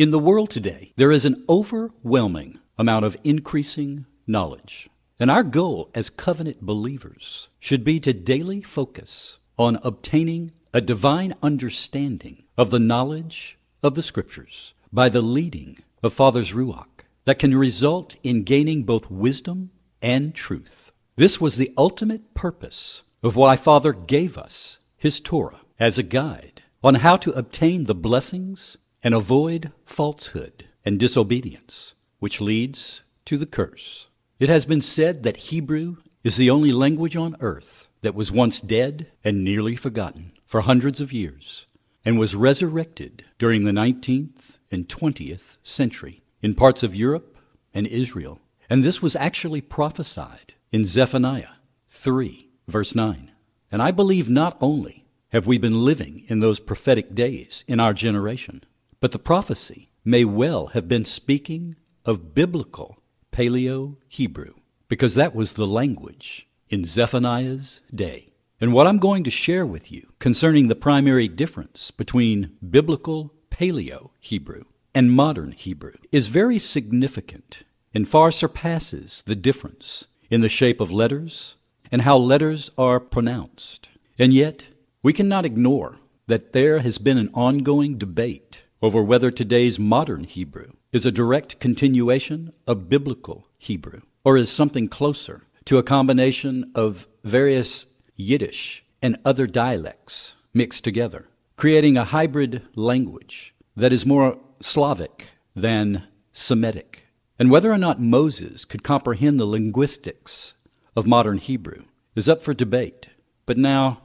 In the world today, there is an overwhelming amount of increasing knowledge. And our goal as covenant believers should be to daily focus on obtaining a divine understanding of the knowledge of the Scriptures by the leading of Father's Ruach that can result in gaining both wisdom and truth. This was the ultimate purpose of why Father gave us His Torah as a guide on how to obtain the blessings and avoid falsehood and disobedience, which leads to the curse. It has been said that Hebrew is the only language on earth that was once dead and nearly forgotten for hundreds of years and was resurrected during the 19th and 20th century in parts of Europe and Israel. And this was actually prophesied in Zephaniah 3, verse 9. And I believe not only have we been living in those prophetic days in our generation, but the prophecy may well have been speaking of biblical Paleo-Hebrew, because that was the language in Zephaniah's day. And what I'm going to share with you concerning the primary difference between biblical Paleo-Hebrew and modern Hebrew is very significant and far surpasses the difference in the shape of letters and how letters are pronounced. And yet, we cannot ignore that there has been an ongoing debate over whether today's modern Hebrew is a direct continuation of biblical Hebrew, or is something closer to a combination of various Yiddish and other dialects mixed together, creating a hybrid language that is more Slavic than Semitic. And whether or not Moses could comprehend the linguistics of modern Hebrew is up for debate. But now,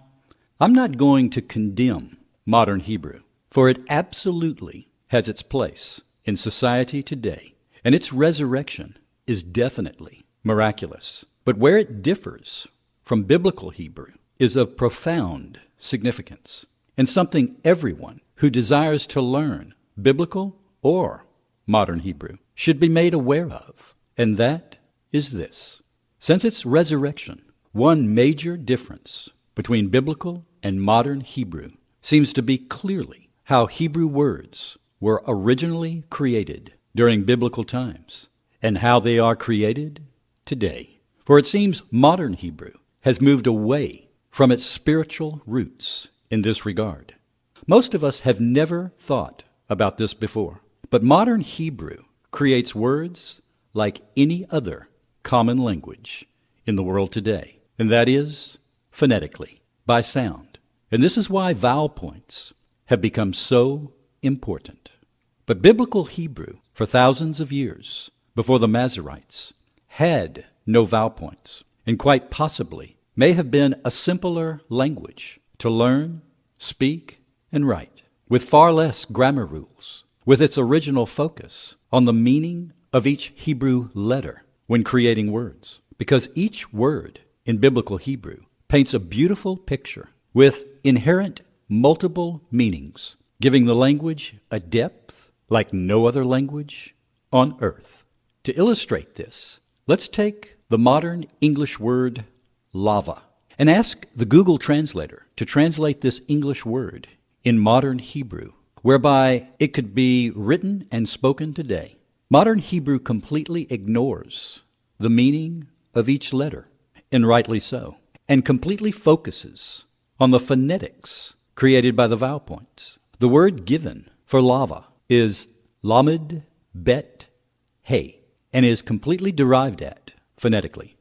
I'm not going to condemn modern Hebrew, for it absolutely has its place in society today, and its resurrection is definitely miraculous. But where it differs from biblical Hebrew is of profound significance, and something everyone who desires to learn biblical or modern Hebrew should be made aware of, and that is this. Since its resurrection, one major difference between biblical and modern Hebrew seems to be clearly how Hebrew words were originally created during biblical times and how they are created today. For it seems modern Hebrew has moved away from its spiritual roots in this regard. Most of us have never thought about this before, but modern Hebrew creates words like any other common language in the world today, and that is phonetically, by sound. And this is why vowel points have become so important. But biblical Hebrew, for thousands of years before the Masoretes, had no vowel points, and quite possibly may have been a simpler language to learn, speak, and write, with far less grammar rules, with its original focus on the meaning of each Hebrew letter when creating words, because each word in biblical Hebrew paints a beautiful picture with inherent multiple meanings, giving the language a depth like no other language on earth. To illustrate this, let's take the modern English word lava and ask the Google translator to translate this English word in modern Hebrew, whereby it could be written and spoken today. Modern Hebrew completely ignores the meaning of each letter, and rightly so, and completely focuses on the phonetics created by the vowel points. The word given for lava is lamed bet hey, and is completely derived at phonetically.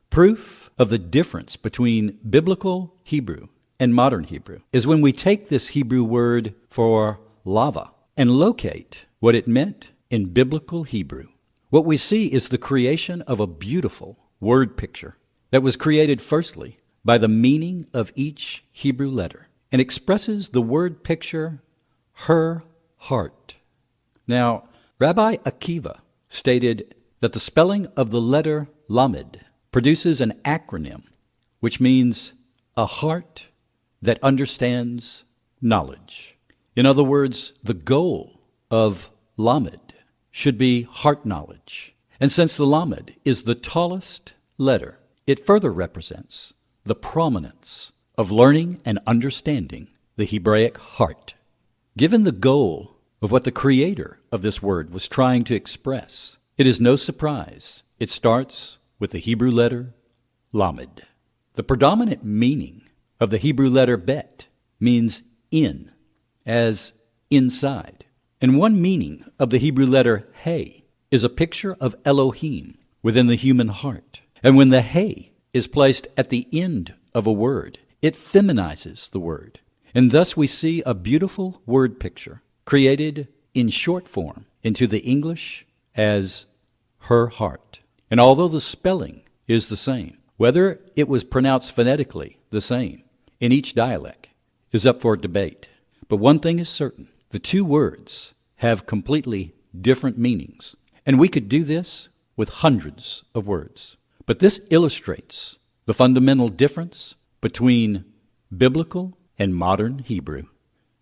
Proof of the difference between biblical Hebrew and modern Hebrew is when we take this Hebrew word for lava and locate what it meant in biblical Hebrew. What we see is the creation of a beautiful word picture that was created firstly by the meaning of each Hebrew letter and expresses the word picture, her heart. Now, Rabbi Akiva stated that the spelling of the letter Lamed produces an acronym which means a heart that understands knowledge. In other words, the goal of Lamed should be heart knowledge. And since the Lamed is the tallest letter, it further represents the prominence of learning and understanding the Hebraic heart. Given the goal of what the creator of this word was trying to express. It is no surprise it starts with the Hebrew letter Lamed. The predominant meaning of the Hebrew letter Bet means in, as inside. And one meaning of the Hebrew letter He is a picture of Elohim within the human heart. And when the He is placed at the end of a word, it feminizes the word. And thus we see a beautiful word picture created in short form into the English as her heart. And although the spelling is the same, whether it was pronounced phonetically the same in each dialect is up for debate. But one thing is certain, the two words have completely different meanings. And we could do this with hundreds of words. But this illustrates the fundamental difference between biblical and modern Hebrew.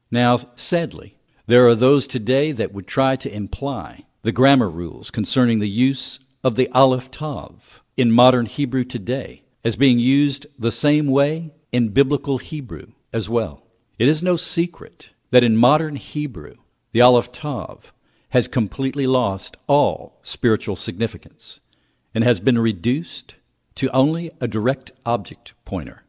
Now, sadly, there are those today that would try to imply the grammar rules concerning the use of the Aleph Tav in modern Hebrew today as being used the same way in biblical Hebrew as well. It is no secret that in modern Hebrew, the Aleph Tav has completely lost all spiritual significance and has been reduced to only a direct object pointer.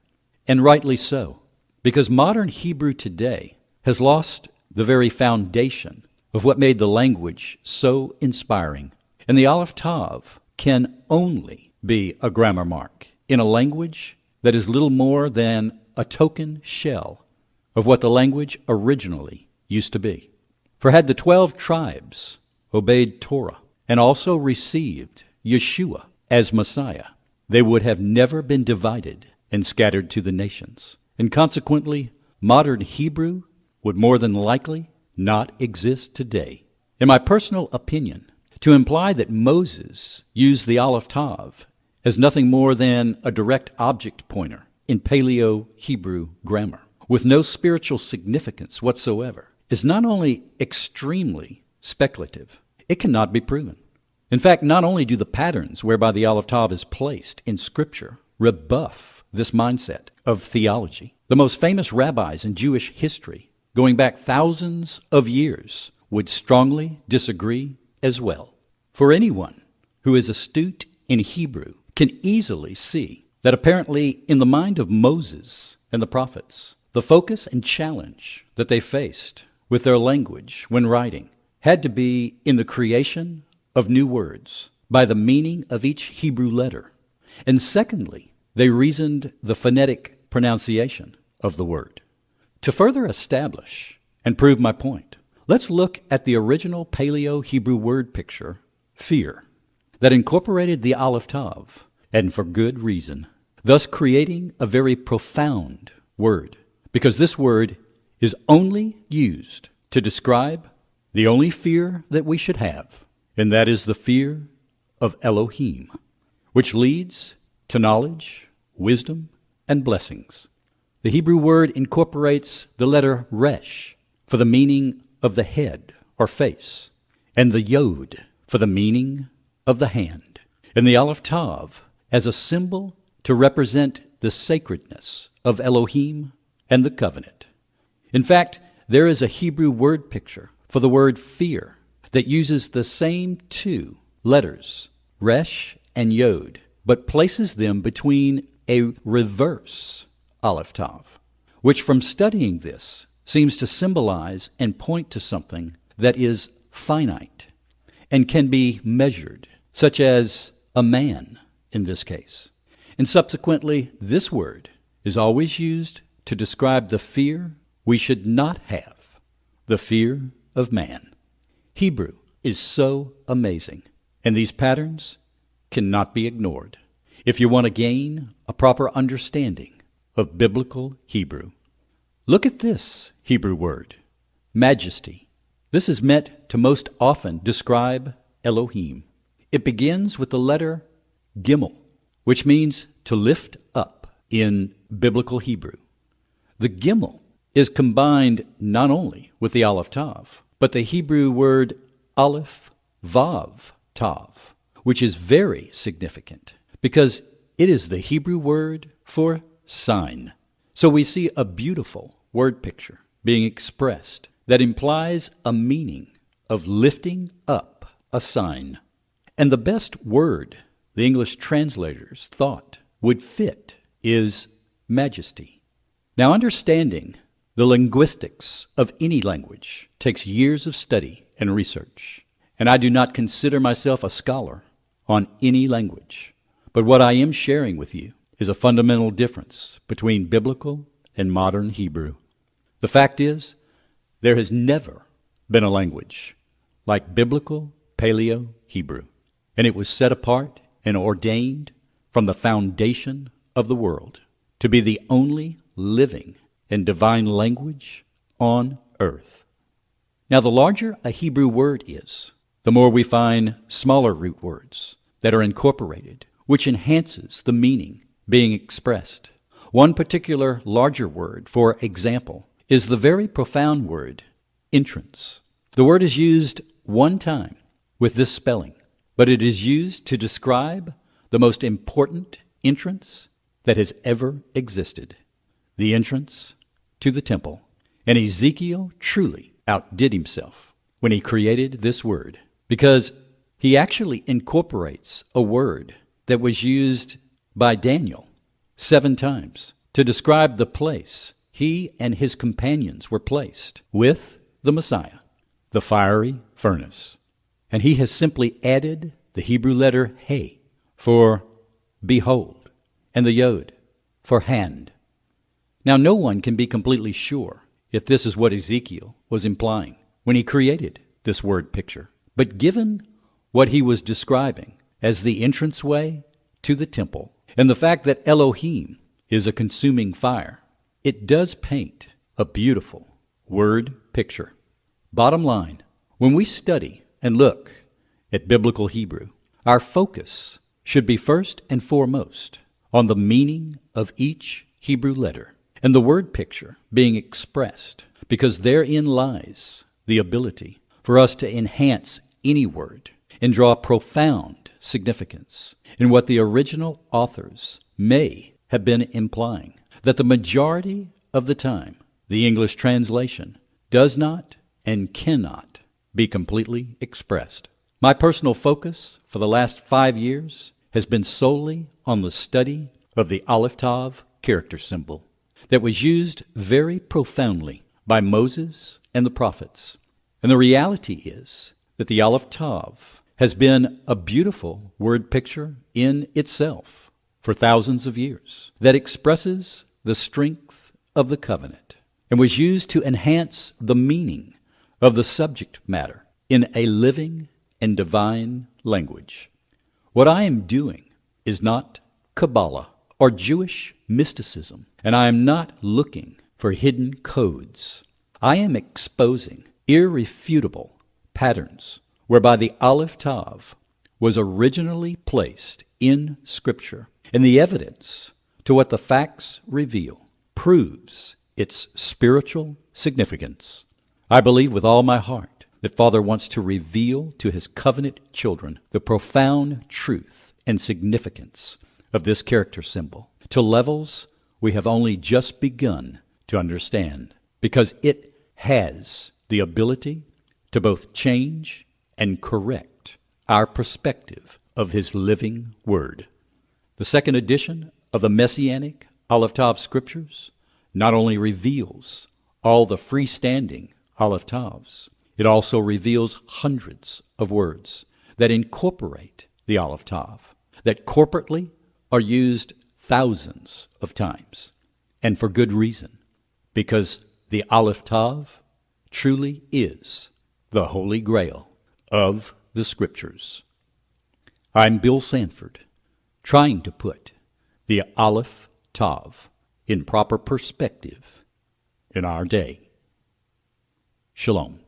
And rightly so, because modern Hebrew today has lost the very foundation of what made the language so inspiring. And the Aleph Tav can only be a grammar mark in a language that is little more than a token shell of what the language originally used to be. For had the 12 tribes obeyed Torah and also received Yeshua as Messiah, they would have never been divided and scattered to the nations. And consequently, modern Hebrew would more than likely not exist today. In my personal opinion, to imply that Moses used the Aleph Tav as nothing more than a direct object pointer in Paleo-Hebrew grammar, with no spiritual significance whatsoever, is not only extremely speculative, it cannot be proven. In fact, not only do the patterns whereby the Aleph Tav is placed in Scripture rebuff this mindset of theology, the most famous rabbis in Jewish history, going back thousands of years, would strongly disagree as well. For anyone who is astute in Hebrew can easily see that apparently in the mind of Moses and the prophets, the focus and challenge that they faced with their language when writing had to be in the creation of new words by the meaning of each Hebrew letter. And secondly, they reasoned the phonetic pronunciation of the word. To further establish and prove my point, let's look at the original Paleo-Hebrew word picture, fear, that incorporated the Aleph Tav, and for good reason, thus creating a very profound word, because this word is only used to describe the only fear that we should have, and that is the fear of Elohim, which leads to knowledge, wisdom, and blessings. The Hebrew word incorporates the letter Resh for the meaning of the head or face, and the Yod for the meaning of the hand, and the Aleph Tav as a symbol to represent the sacredness of Elohim and the covenant. In fact, there is a Hebrew word picture for the word fear that uses the same two letters, Resh and Yod, but places them between a reverse Aleph Tav, which from studying this seems to symbolize and point to something that is finite and can be measured, such as a man in this case. And subsequently, this word is always used to describe the fear we should not have, the fear of man. Hebrew is so amazing, and these patterns cannot be ignored if you want to gain a proper understanding of biblical Hebrew. Look at this Hebrew word, majesty. This is meant to most often describe Elohim. It begins with the letter Gimel, which means to lift up in biblical Hebrew. The Gimel is combined not only with the Aleph Tav, but the Hebrew word Aleph Vav Tav, which is very significant because it is the Hebrew word for sign. So we see a beautiful word picture being expressed that implies a meaning of lifting up a sign. And the best word the English translators thought would fit is majesty. Now, understanding the linguistics of any language takes years of study and research, and I do not consider myself a scholar on any language. But what I am sharing with you is a fundamental difference between biblical and modern Hebrew. The fact is, there has never been a language like biblical Paleo-Hebrew, and it was set apart and ordained from the foundation of the world to be the only living and divine language on earth. Now, the larger a Hebrew word is, the more we find smaller root words that are incorporated, which enhances the meaning being expressed. One particular larger word, for example, is the very profound word entrance. The word is used one time with this spelling, but it is used to describe the most important entrance that has ever existed, the entrance to the temple. And Ezekiel truly outdid himself when he created this word, because he actually incorporates a word that was used by Daniel 7 times to describe the place he and his companions were placed with the Messiah, the fiery furnace. And he has simply added the Hebrew letter He for behold, and the Yod for hand. Now, no one can be completely sure if this is what Ezekiel was implying when he created this word picture. But given what he was describing as the entranceway to the temple, and the fact that Elohim is a consuming fire, it does paint a beautiful word picture. Bottom line, when we study and look at biblical Hebrew, our focus should be first and foremost on the meaning of each Hebrew letter and the word picture being expressed, because therein lies the ability for us to enhance any word and draw profound significance in what the original authors may have been implying, that the majority of the time the English translation does not and cannot be completely expressed. My personal focus for the last 5 years has been solely on the study of the Aleph Tav character symbol that was used very profoundly by Moses and the prophets. And the reality is that the Aleph Tav has been a beautiful word picture in itself for thousands of years that expresses the strength of the covenant and was used to enhance the meaning of the subject matter in a living and divine language. What I am doing is not Kabbalah or Jewish mysticism, and I am not looking for hidden codes. I am exposing irrefutable patterns whereby the Aleph Tav was originally placed in Scripture, and the evidence to what the facts reveal proves its spiritual significance. I believe with all my heart that Father wants to reveal to his covenant children the profound truth and significance of this character symbol to levels we have only just begun to understand, because it has the ability to both change and correct our perspective of his living word. The second edition of the Messianic Aleph Tav Scriptures not only reveals all the freestanding Aleph Tavs, it also reveals hundreds of words that incorporate the Aleph Tav, that corporately are used thousands of times, and for good reason, because the Aleph Tav truly is the Holy Grail of the Scriptures. I'm Bill Sanford, trying to put the Aleph Tav in proper perspective in our day. Shalom.